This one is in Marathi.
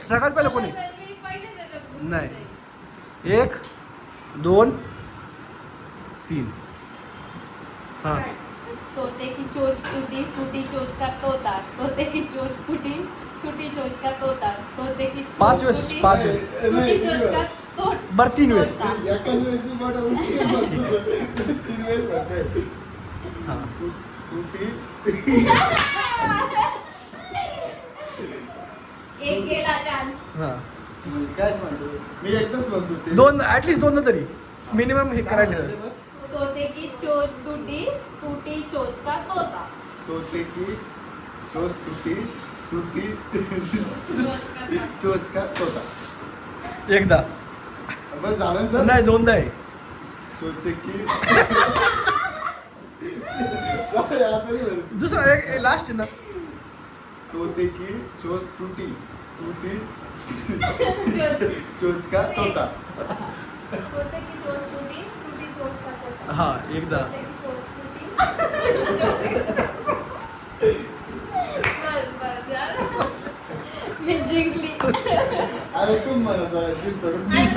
सगळ्यात पहिलं कोणी नाही 1 2 3 हा तोते की चोच टूटी टूटी चोच का तोता तोते की चोच टूटी टूटी चोच का तोता तोते की चोच 5 वेळेस टूटी 5 वेळेस टूटी चोच का तोट बरं 3 वेळेस तोडता. एकाच वेळेस मी मोठा उलटी म्हणतो. 3 वेळेस म्हणतोय. हा तुटी एक गेला चान्स. हा म्हणजे कायच म्हणतो मी एकदाच म्हणतो ते दोन ऍटलीस्ट दोन तरी मिनिमम हे करायला ठेवा. तोते की चोच टूटी टूटी चोच का तोता तोते की चोच तुटी तुटी चोच का तोता. चोच का तोता. एकदा बस झालं सर नाही दोनदा आहे चोचे की आता नाही बरं. दुसरा एक लास्ट ना तोते की चोच तुटी तुटी चोच. चोच का तोता. तोते की चोच टूटी टूटी चोच का तोता हा एकदा तोते की चोच टूटी बस, झालं. मी जिंकली अरे तू मला जरा जीव धरून आणि